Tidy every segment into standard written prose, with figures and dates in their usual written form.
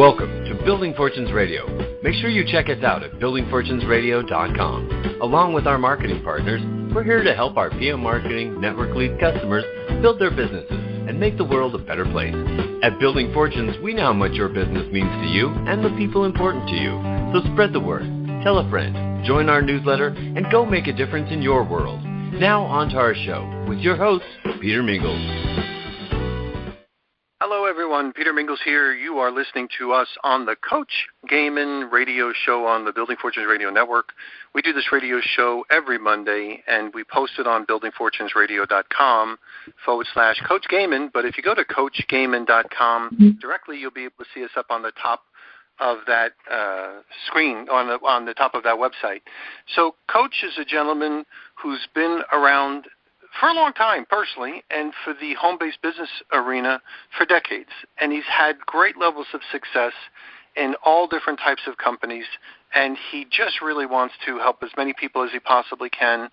Welcome to Building Fortunes Radio. Make sure you check us out at buildingfortunesradio.com. Along with our marketing partners, we're here to help our PM Marketing Network Lead customers build their businesses and make the world a better place. At Building Fortunes, we know how much your business means to you and the people important to you. So spread the word, tell a friend, join our newsletter, and go make a difference in your world. Now on to our show with your host, Peter Mingils. Hello, everyone. Peter Mingils here. You are listening to us on the Coach Gaymon radio show on the Building Fortunes Radio Network. We do this radio show every Monday, and we post it on buildingfortunesradio.com/Coach Gaymon. But if you go to CoachGaymon.com directly, you'll be able to see us up on the top of that screen, on the top of that website. So Coach is a gentleman who's been around for a long time, personally, and for the home-based business arena for decades. And he's had great levels of success in all different types of companies, and he just really wants to help as many people as he possibly can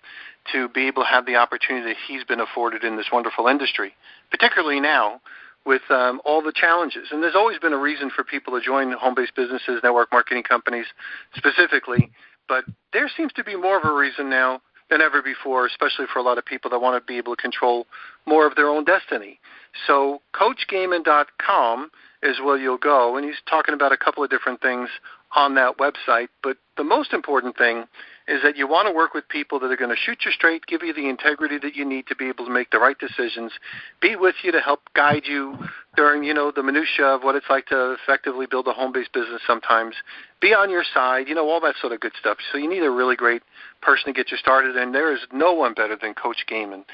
to be able to have the opportunity that he's been afforded in this wonderful industry, particularly now with all the challenges. And there's always been a reason for people to join home-based businesses, network marketing companies specifically, but there seems to be more of a reason now than ever before, especially for a lot of people that want to be able to control more of their own destiny. So CoachGaymon.com is where you'll go, and he's talking about a couple of different things on that website. But the most important thing is that you want to work with people that are going to shoot you straight, give you the integrity that you need to be able to make the right decisions, be with you to help guide you during, the minutia of what it's like to effectively build a home-based business sometimes, be on your side, all that sort of good stuff. So you need a really great person to get you started, and there is no one better than Coach Gaymon.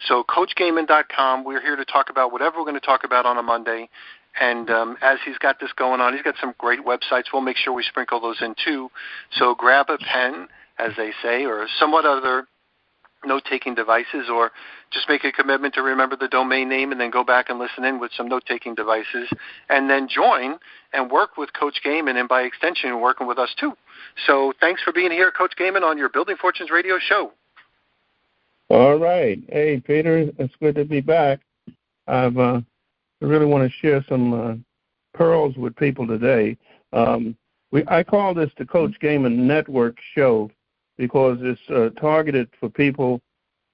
So CoachGaymon.com, we're here to talk about whatever we're going to talk about on a Monday. And as he's got this going on, he's got some great websites. We'll make sure we sprinkle those in too. So grab a pen, as they say, or somewhat other note-taking devices, or just make a commitment to remember the domain name and then go back and listen in with some note-taking devices, and then join and work with Coach Gaymon, and by extension, working with us too. So thanks for being here, Coach Gaymon, on your Building Fortunes radio show. All right. Hey, Peter, it's good to be back. I really want to share some pearls with people today. I call this the Coach Gaymon Network Show because it's targeted for people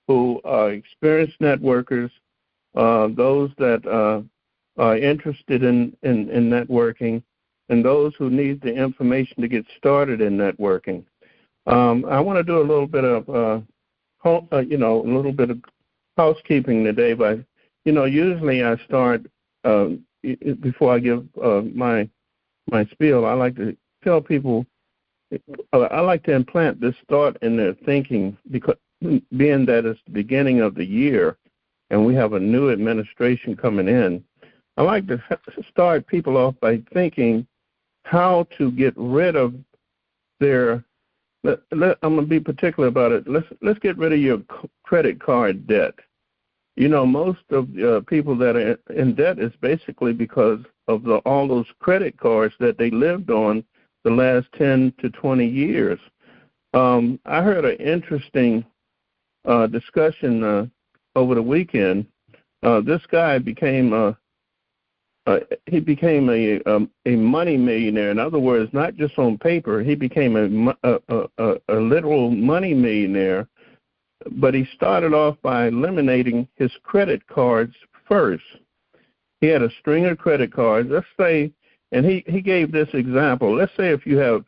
who are experienced networkers, those that are interested in networking, and those who need the information to get started in networking. I want to do a little bit of housekeeping today. By usually I start before I give my spiel. I like to tell people. I like to implant this thought in their thinking, because being that it's the beginning of the year and we have a new administration coming in, I like to start people off by thinking how to get rid of their. I'm going to be particular about it. Let's get rid of your credit card debt. Most of people that are in debt is basically because of all those credit cards that they lived on the last 10 to 20 years. I heard an interesting discussion over the weekend. This guy became a money millionaire. In other words, not just on paper, he became a literal money millionaire. But he started off by eliminating his credit cards first. He had a string of credit cards. Let's say, and he gave this example. Let's say if you have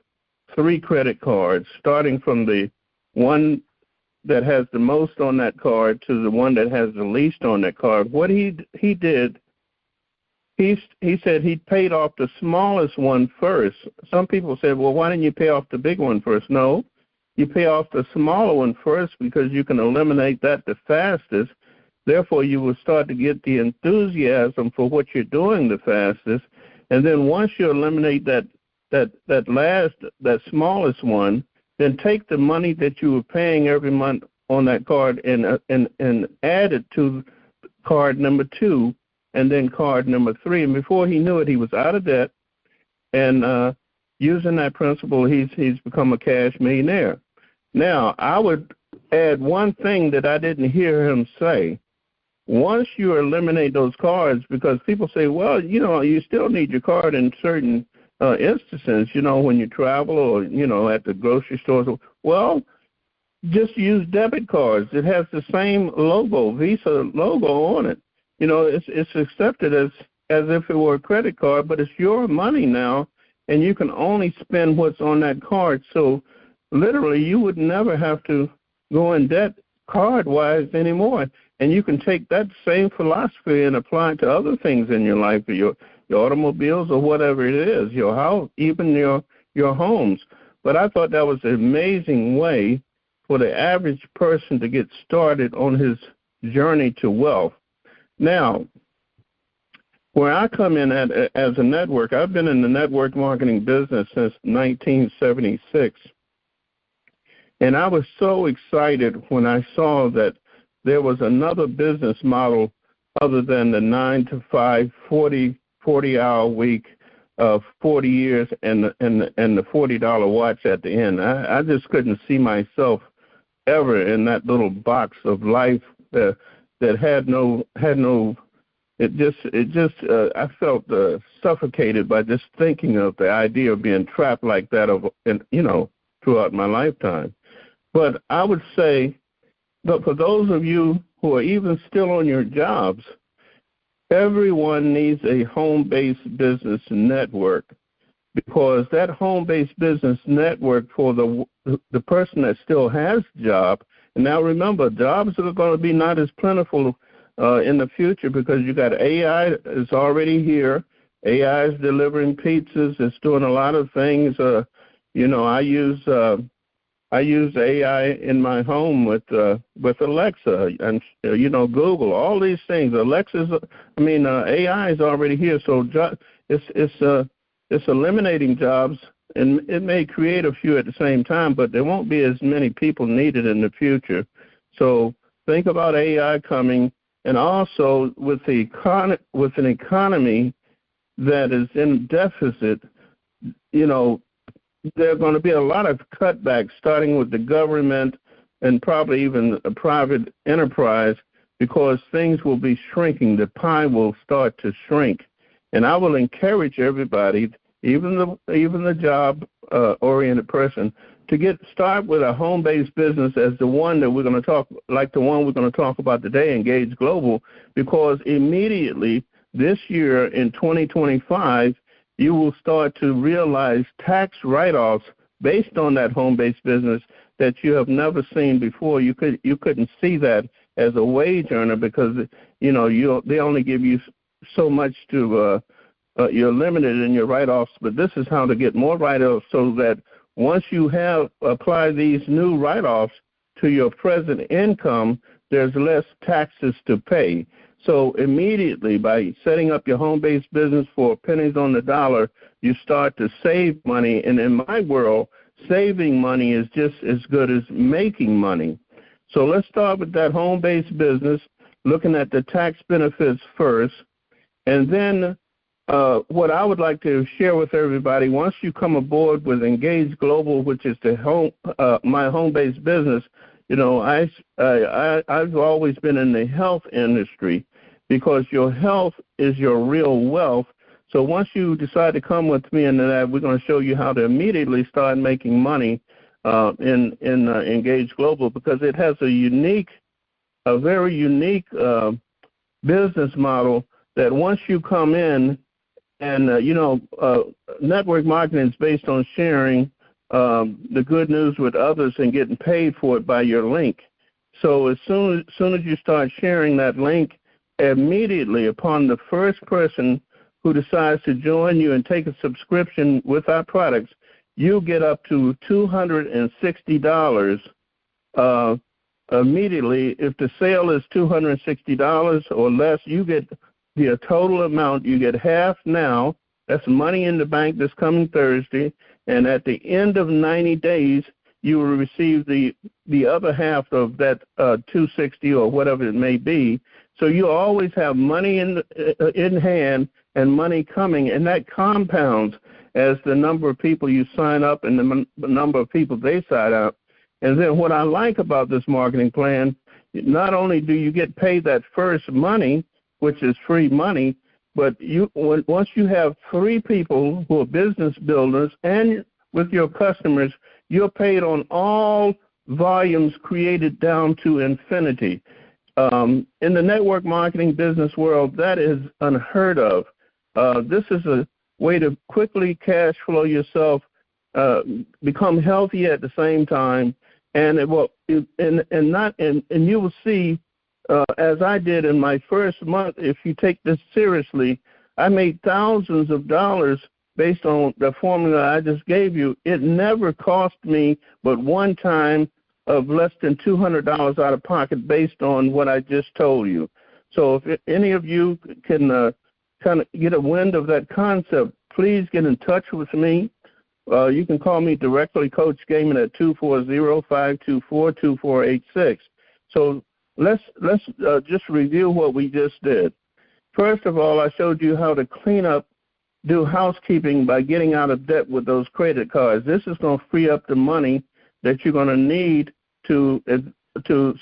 3 credit cards, starting from the one that has the most on that card to the one that has the least on that card, what he did, he said he paid off the smallest one first. Some people said, well, why didn't you pay off the big one first? No. You pay off the smaller one first because you can eliminate that the fastest. Therefore, you will start to get the enthusiasm for what you're doing the fastest. And then once you eliminate that smallest one, then take the money that you were paying every month on that card and add it to card number 2 and then card number 3. And before he knew it, he was out of debt. And using that principle, he's become a cash millionaire. Now, I would add one thing that I didn't hear him say. Once you eliminate those cards, because people say, well, you still need your card in certain instances, when you travel or, at the grocery stores. Well, just use debit cards. It has the same logo, Visa logo on it. It's accepted as if it were a credit card, but it's your money now, and you can only spend what's on that card. So literally you would never have to go in debt card-wise anymore. And you can take that same philosophy and apply it to other things in your life, your automobiles or whatever it is, your house, even your homes. But I thought that was an amazing way for the average person to get started on his journey to wealth. Now, where I come in as a network, I've been in the network marketing business since 1976. And I was so excited when I saw that there was another business model other than the 9 to 5, 40-hour week, 40 years, and the $40 watch at the end. I just couldn't see myself ever in that little box of life that had no. I felt suffocated by just thinking of the idea of being trapped like that throughout my lifetime. But I would say, but for those of you who are even still on your jobs, everyone needs a home-based business network, because that home-based business network for the person that still has a job, and now remember, jobs are going to be not as plentiful in the future, because you got AI is already here. AI is delivering pizzas. It's doing a lot of things. I use AI in my home with Alexa and Google, all these things. AI is already here, so it's eliminating jobs, and it may create a few at the same time, but there won't be as many people needed in the future. So think about AI coming, and also with an economy that is in deficit, there are going to be a lot of cutbacks, starting with the government and probably even a private enterprise, because things will be shrinking. The pie will start to shrink. And I will encourage everybody, even the job-oriented person, to start with a home-based business as the one that we're going to talk about today, Engage Global, because immediately this year in 2025, you will start to realize tax write-offs based on that home-based business that you have never seen before. You couldn't see that as a wage earner, because they only give you so much to you're limited in your write-offs. But this is how to get more write-offs, so that once you have applied these new write-offs to your present income, there's less taxes to pay. So immediately, by setting up your home-based business for pennies on the dollar, you start to save money. And in my world, saving money is just as good as making money. So let's start with that home-based business, looking at the tax benefits first. And then what I would like to share with everybody, once you come aboard with Engage Global, which is my home-based business, I've always been in the health industry, because your health is your real wealth. So once you decide to come with me into that, we're going to show you how to immediately start making money in Engage Global, because it has a very unique business model that once you come in, and network marketing is based on sharing the good news with others and getting paid for it by your link. So as soon as you start sharing that link, immediately upon the first person who decides to join you and take a subscription with our products, you get up to $260 immediately. If the sale is $260 or less, you get the total amount. You get half now. That's money in the bank this coming Thursday. And at the end of 90 days, you will receive the other half of that $260 or whatever it may be. So you always have money in hand and money coming, and that compounds as the number of people you sign up and the number of people they sign up. And then what I like about this marketing plan, not only do you get paid that first money, which is free money, But once you have 3 people who are business builders and with your customers, you're paid on all volumes created down to infinity. In the network marketing business world, that is unheard of. This is a way to quickly cash flow yourself, become healthy at the same time, and you will see, as I did in my first month, if you take this seriously, I made thousands of dollars based on the formula I just gave you. It never cost me but one time of less than $200 out of pocket based on what I just told you. So if any of you can kind of get a wind of that concept, please get in touch with me. You can call me directly, Coach Gaymon, at 240-524-2486. So let's just review what we just did. First of all, I showed you how to do housekeeping by getting out of debt with those credit cards. This is going to free up the money that you're going to need to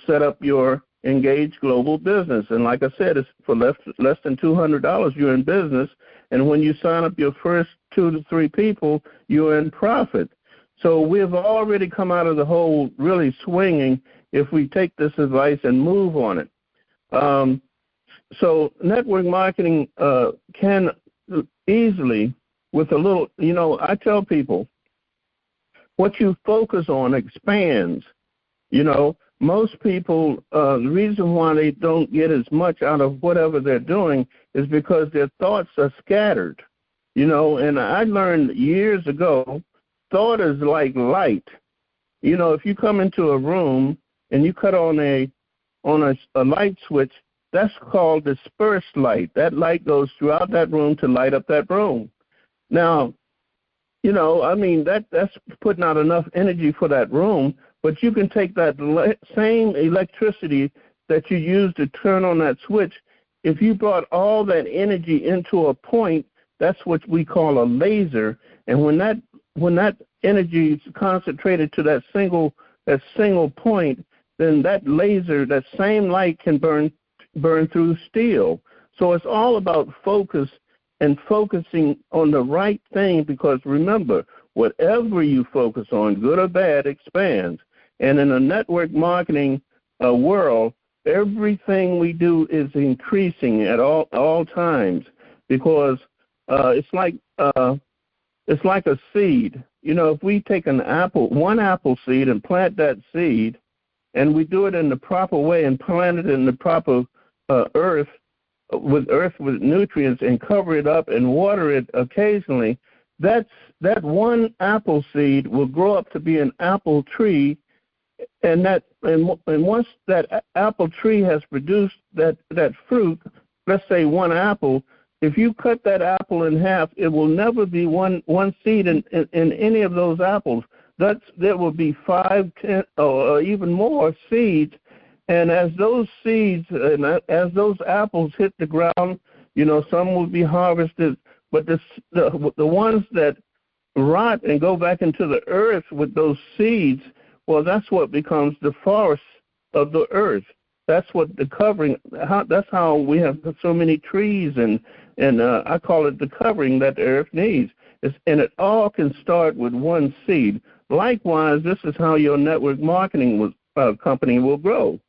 set up your engaged global business. And like I said, it's for less than $200, you're in business. And when you sign up your first 2 to 3 people, you're in profit. So we've already come out of the hole really swinging if we take this advice and move on it. So network marketing can easily, with a little, I tell people, what you focus on expands. Most people, the reason why they don't get as much out of whatever they're doing is because their thoughts are scattered. And I learned years ago, thought is like light. If you come into a room and you cut on a light switch, that's called dispersed light. That light goes throughout that room to light up that room. Now, that's putting out enough energy for that room, but you can take that same electricity that you use to turn on that switch. If you brought all that energy into a point, that's what we call a laser. And when that energy is concentrated to that single point, then that laser, that same light, can burn through steel. So it's all about focus and focusing on the right thing, because remember, whatever you focus on, good or bad, expands. And in a network marketing world, everything we do is increasing at all times, because it's like a seed. If we take one apple seed and plant that seed, and we do it in the proper way and plant it in the proper earth with nutrients and cover it up and water it occasionally, that one apple seed will grow up to be an apple tree, and once that apple tree has produced that fruit, let's say one apple, if you cut that apple in half, it will never be one seed in any of those apples. There will be 5, 10, or even more seeds. And as those seeds and as those apples hit the ground, some will be harvested, but the ones that rot and go back into the earth with those seeds, well, that's what becomes the forest of the earth. That's what the covering. That's how we have so many trees, and I call it the covering that the earth needs. And it all can start with one seed. Likewise, this is how your network marketing company will grow.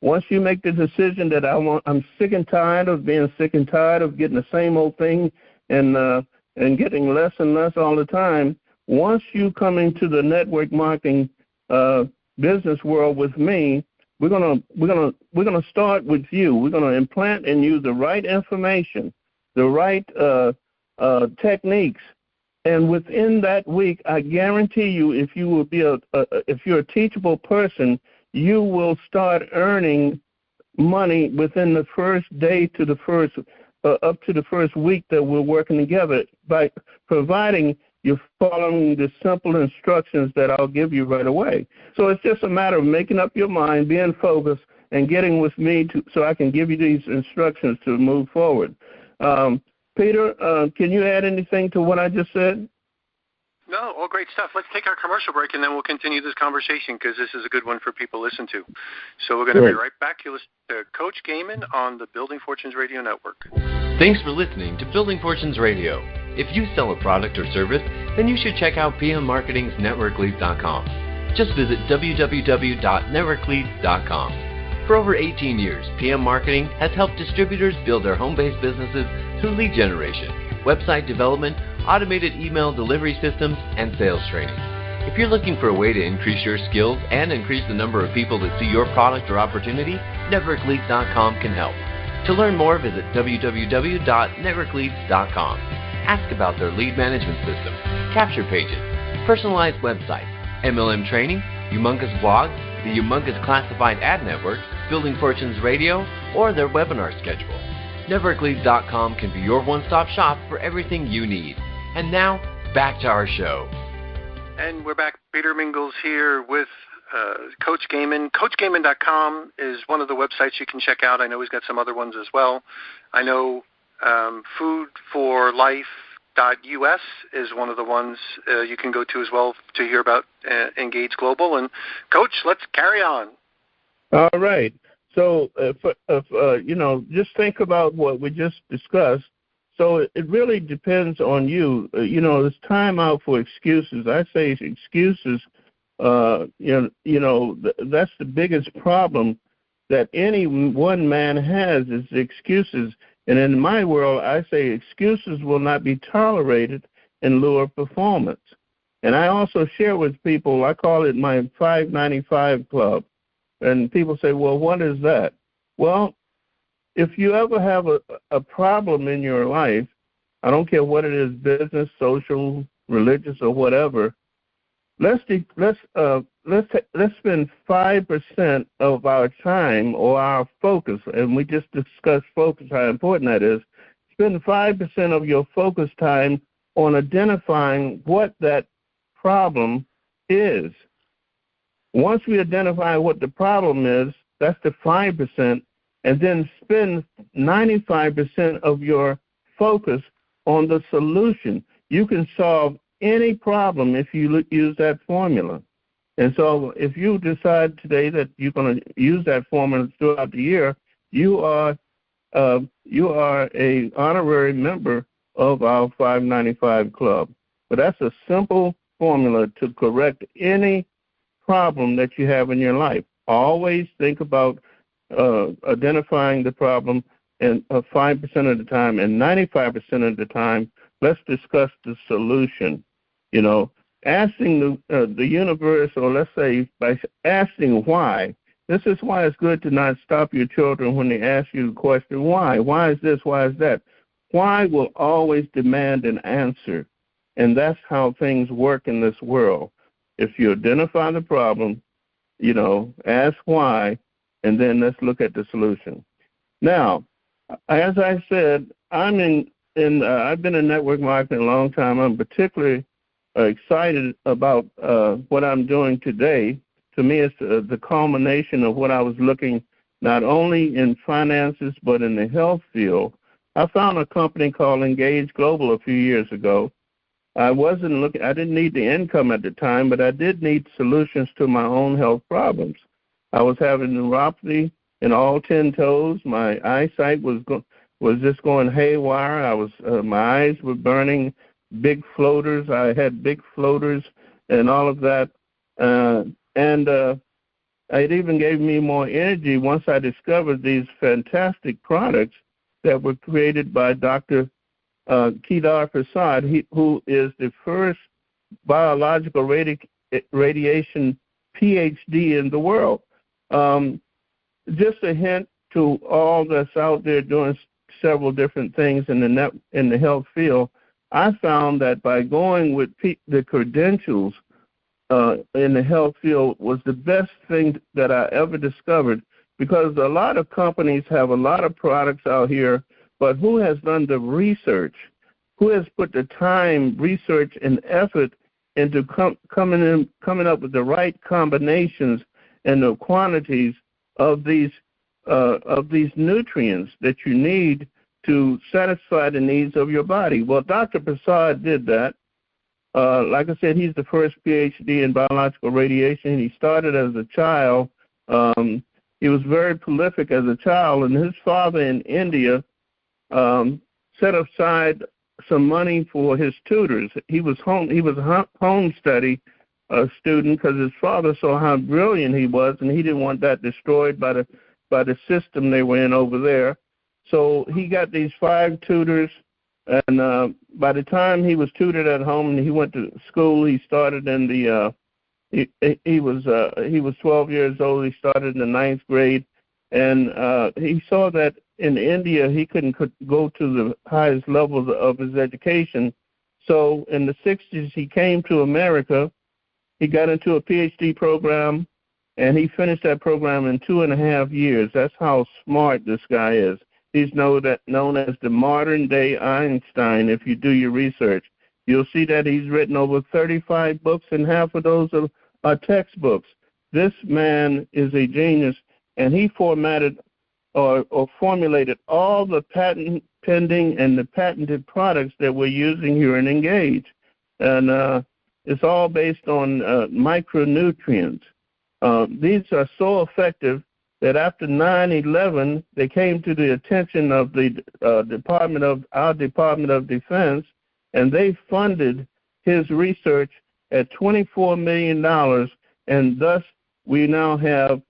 Once you make the decision that I'm sick and tired of being sick and tired of getting the same old thing and getting less and less all the time, once you come into the network marketing business world with me, we're gonna start with you. We're gonna implant in you the right information, the right techniques, and within that week, I guarantee you, if you're a teachable person, you will start earning money within the first day to the first up to the first week that we're working together, by providing you're following the simple instructions that I'll give you right away. So it's just a matter of making up your mind, being focused, and getting with me so I can give you these instructions to move forward. Peter, can you add anything to what I just said? No, all great stuff. Let's take our commercial break, and then we'll continue this conversation because this is a good one for people to listen to. So we're going to be right back. You listen to Coach Gaymon on the Building Fortunes Radio Network. Thanks for listening to Building Fortunes Radio. If you sell a product or service, then you should check out PM Marketing's NetworkLeads.com. Just visit www.networkleads.com. For over 18 years, PM Marketing has helped distributors build their home-based businesses through lead generation, website development, automated email delivery systems, and sales training. If you're looking for a way to increase your skills and increase the number of people that see your product or opportunity, NetworkLeads.com can help. To learn more, visit www.networkleads.com. Ask about their lead management system, capture pages, personalized websites, MLM training, humongous blogs, the humongous classified ad network, Building Fortunes Radio, or their webinar schedule. NetworkLeads.com can be your one-stop shop for everything you need. And now, back to our show. And we're back. Peter Mingils here with Coach Gaymon. CoachGaymon.com is one of the websites you can check out. I know he's got some other ones as well. I know foodforlife.us is one of the ones you can go to as well to hear about Engage Global. And, Coach, let's carry on. All right. So, just think about what we just discussed. So it really depends on you. There's time out for excuses. I say excuses, that's the biggest problem that any one man has is excuses. And in my world, I say excuses will not be tolerated in lieu of performance. And I also share with people, I call it my 595 Club. And people say, well, what is that? Well, if you ever have a problem in your life, I don't care what it is, business, social, religious, or whatever, let's spend 5% of our time or our focus, and we just discussed focus, how important that is. Spend 5% of your focus time on identifying what that problem is. Once we identify what the problem is, that's the 5%, and then spend 95% of your focus on the solution. You can solve any problem if you use that formula. And so if you decide today that you're going to use that formula throughout the year, you are a honorary member of our 595 Club. But that's a simple formula to correct any problem that you have in your life. Always think about identifying the problem and 5% of the time, and 95% of the time, let's discuss the solution. Asking the universe, or let's say by asking why. This is why it's good to not stop your children when they ask you the question, why? Why is this? Why is that? Why will always demand an answer. And that's how things work in this world. If you identify the problem, ask why, and then let's look at the solution. Now, as I said, I've been in network marketing a long time. I'm particularly excited about what I'm doing today. To me, it's the culmination of what I was looking not only in finances but in the health field. I found a company called Engage Global a few years ago. I didn't need the income at the time, but I did need solutions to my own health problems. I was having neuropathy in all 10 toes. My eyesight was just going haywire. My eyes were burning, big floaters. I had big floaters and all of that. It even gave me more energy once I discovered these fantastic products that were created by Dr. Kedar Prasad, who is the first biological radiation PhD in the world. Just a hint to all that's out there doing several different things in the health field. I found that by going with the credentials in the health field was the best thing that I ever discovered, because a lot of companies have a lot of products out here, but who has done the research? Who has put the time, research, and effort into coming up with the right combinations and the quantities of these nutrients that you need to satisfy the needs of your body? Well, Dr. Prasad did that, like I said, he's the first PhD in biological radiation. He started as a child. He was very prolific as a child, and his father in India set aside some money for his tutors. He was a home study student because his father saw how brilliant he was, and he didn't want that destroyed by the system they were in over there. So he got these 5 tutors, and by the time he was tutored at home and he went to school, he started in the he was 12 years old. He started in the 9th grade, and he saw that in India he couldn't go to the highest levels of his education. So in the 60s he came to America. He got into a PhD program, and he finished that program in 2.5 years. That's how smart this guy is. He's known as the modern-day Einstein. If you do your research, you'll see that he's written over 35 books, and half of those are textbooks. This man is a genius, and he formatted or formulated all the patent pending and the patented products that we're using here in Engage. And it's all based on micronutrients. These are so effective that after 9/11, they came to the attention of the Department of Defense, and they funded his research at $24 million, and thus we now have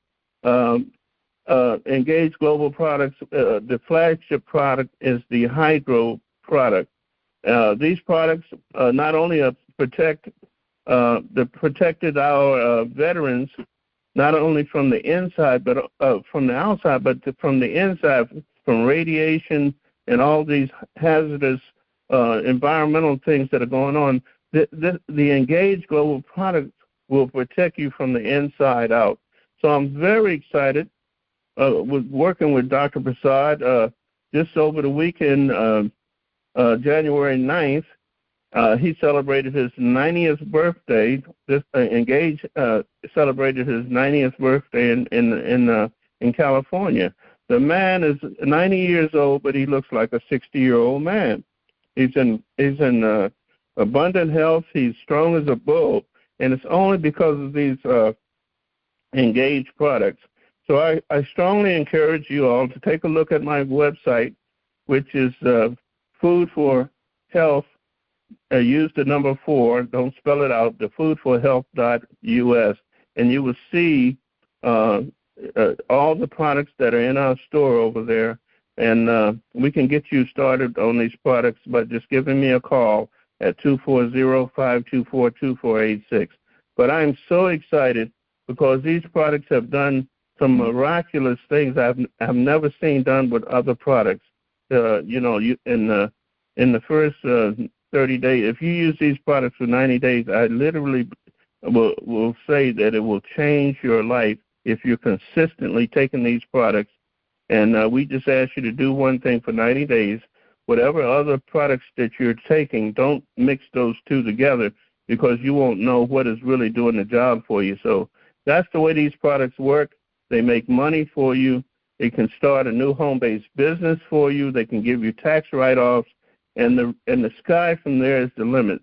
Engage Global Products. The flagship product is the Hydro product. These products not only protected our veterans, not only from the inside, but from the outside, but from the inside, from radiation and all these hazardous environmental things that are going on. The Engage Global Products will protect you from the inside out. So I'm very excited with working with Dr. Prasad. Just over the weekend, January 9th, he celebrated his 90th birthday. This Engage celebrated his 90th birthday in California. The man is 90 years old, but he looks like a 60-year-old man. He's in abundant health. He's strong as a bull, and it's only because of these Engage products. So I strongly encourage you all to take a look at my website, which is Food for Health. Use the number 4, don't spell it out, the foodforhealth.us, and you will see all the products that are in our store over there, and we can get you started on these products by just giving me a call at 240-524-2486. But I'm so excited because these products have done some miraculous things I've never seen done with other products. In the first 30 days, if you use these products for 90 days, I literally will say that it will change your life if you're consistently taking these products. And we just ask you to do one thing for 90 days. Whatever other products that you're taking, don't mix those two together because you won't know what is really doing the job for you. So that's the way these products work. They make money for you. They can start a new home-based business for you. They can give you tax write-offs. And the sky from there is the limit.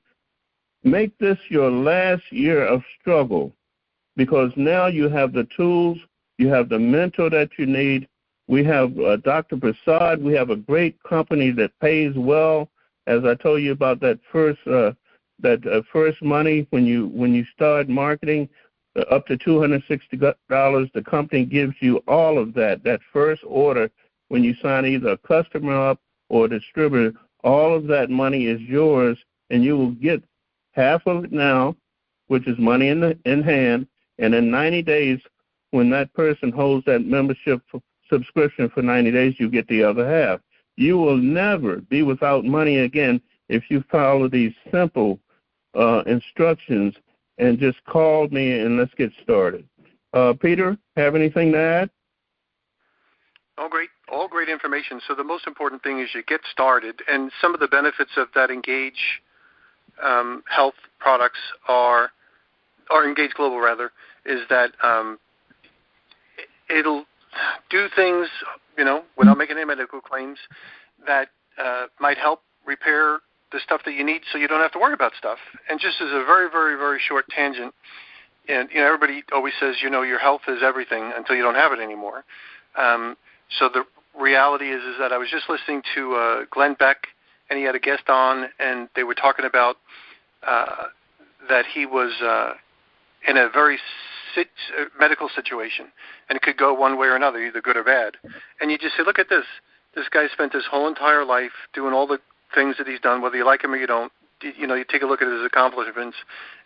Make this your last year of struggle because now you have the tools, you have the mentor that you need. We have Dr. Prasad. We have a great company that pays well. As I told you about that first money when you start marketing, up to $260, the company gives you all of that first order when you sign either a customer up or a distributor. All of that money is yours, and you will get half of it now, which is money in hand, and in 90 days, when that person holds that membership subscription for 90 days, you get the other half. You will never be without money again if you follow these simple instructions and just call me and let's get started. Peter, have anything to add? All great information. So the most important thing is you get started, and some of the benefits of that Engage Health products or Engage Global rather, is that it'll do things, without making any medical claims, that might help repair the stuff that you need so you don't have to worry about stuff. And just as a very, very, very short tangent, and everybody always says, your health is everything until you don't have it anymore. So the reality is that I was just listening to Glenn Beck, and he had a guest on, and they were talking about that he was in a very medical situation, and it could go one way or another, either good or bad. And you just say, look at this. This guy spent his whole entire life doing all the things that he's done, whether you like him or you don't. You take a look at his accomplishments,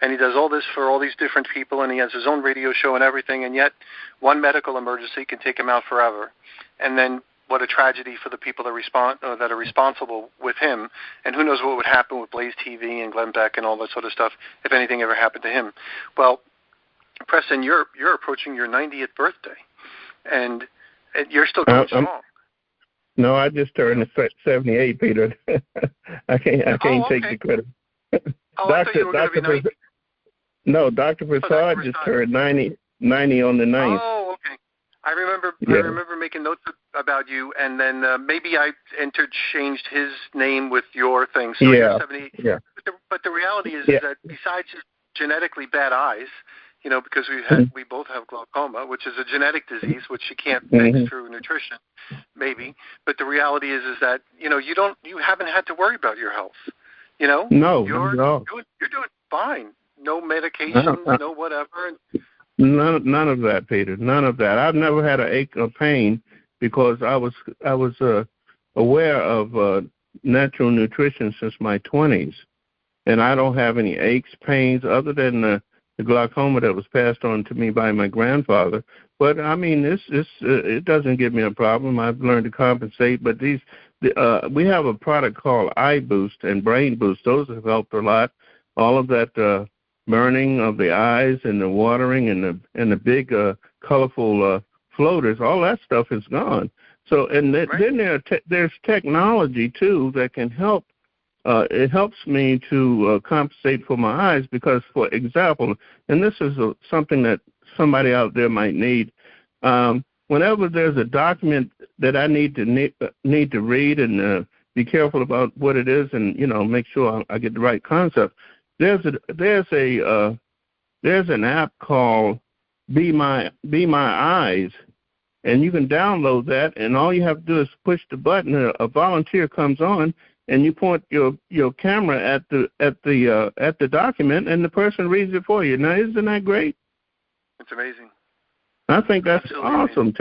and he does all this for all these different people, and he has his own radio show and everything, and yet one medical emergency can take him out forever. And then what a tragedy for the people that are responsible with him, and who knows what would happen with Blaze TV and Glenn Beck and all that sort of stuff if anything ever happened to him. Well, Preston, you're approaching your 90th birthday, and you're still going strong. No, I just turned 78, Peter. I can't take the credit. I thought you were going to be 90. No, Dr. Prasad just turned 90 on the 9th. Oh, okay. I remember making notes about you, and then maybe I interchanged his name with your thing. So you're 70. Yeah. But the reality is that besides his genetically bad eyes, because we both have glaucoma, which is a genetic disease, which you can't fix through nutrition, maybe. But the reality is that you haven't had to worry about your health. No, you're doing fine. No medications, no whatever. None of that, Peter. None of that. I've never had an ache or pain because I was aware of natural nutrition since my 20s, and I don't have any aches, pains other than the glaucoma that was passed on to me by my grandfather. But I mean, it doesn't give me a problem. I've learned to compensate. But we have a product called Eye Boost and Brain Boost. Those have helped a lot. All of that burning of the eyes and the watering and the big colorful floaters, all that stuff is gone. So and then there's technology too that can help. It helps me to compensate for my eyes because, for example, and this is something that somebody out there might need. Whenever there's a document that I need to read and be careful about what it is, and make sure I get the right concept. There's an app called Be My Eyes, and you can download that, and all you have to do is push the button. A volunteer comes on, and you point your camera at the document, and the person reads it for you. Now, isn't that great? It's amazing. I think that's awesome.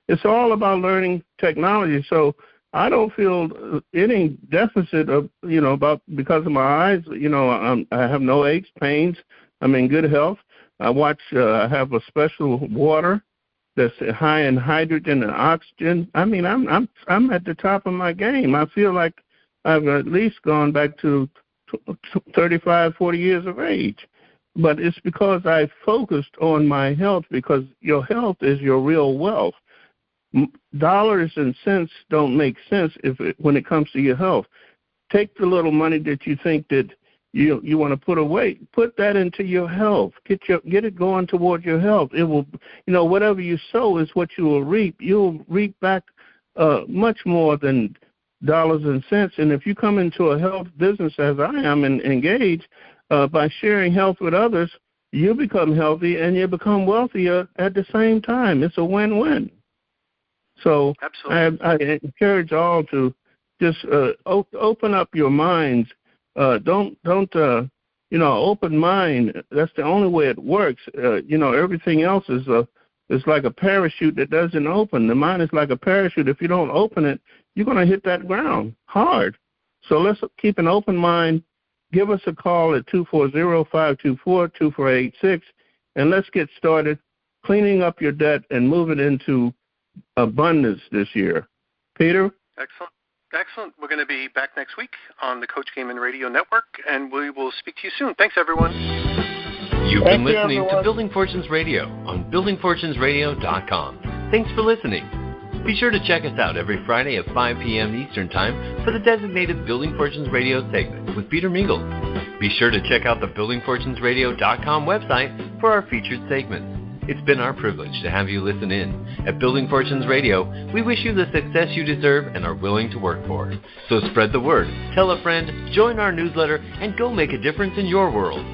It's all about learning technology. So I don't feel any deficit of because of my eyes. I have no aches, pains. I'm in good health. I have a special water that's high in hydrogen and oxygen. I mean, I'm at the top of my game. I feel like I've at least gone back to 35, 40 years of age. But it's because I focused on my health, because your health is your real wealth. Dollars and cents don't make sense when it comes to your health. Take the little money that you think that you want to put away, put that into your health. Get it going towards your health. It will, whatever you sow is what you will reap. You'll reap back much more than dollars and cents. And if you come into a health business as I am and engage by sharing health with others, you become healthy and you become wealthier at the same time. It's a win-win. So I encourage all to just open up your minds. Don't open mind. That's the only way it works. Everything else is like a parachute that doesn't open. The mind is like a parachute. If you don't open it, you're going to hit that ground hard. So let's keep an open mind. Give us a call at 240-524-2486, and let's get started cleaning up your debt and moving into abundance this year. Peter? Excellent. We're going to be back next week on the Coach Gaymon Radio Network, and we will speak to you soon. Thanks, everyone. You've been listening to Building Fortunes Radio on buildingfortunesradio.com. Thanks for listening. Be sure to check us out every Friday at 5 p.m. Eastern Time for the designated Building Fortunes Radio segment with Peter Mingils. Be sure to check out the buildingfortunesradio.com website for our featured segments. It's been our privilege to have you listen in. At Building Fortunes Radio, we wish you the success you deserve and are willing to work for. So spread the word, tell a friend, join our newsletter, and go make a difference in your world.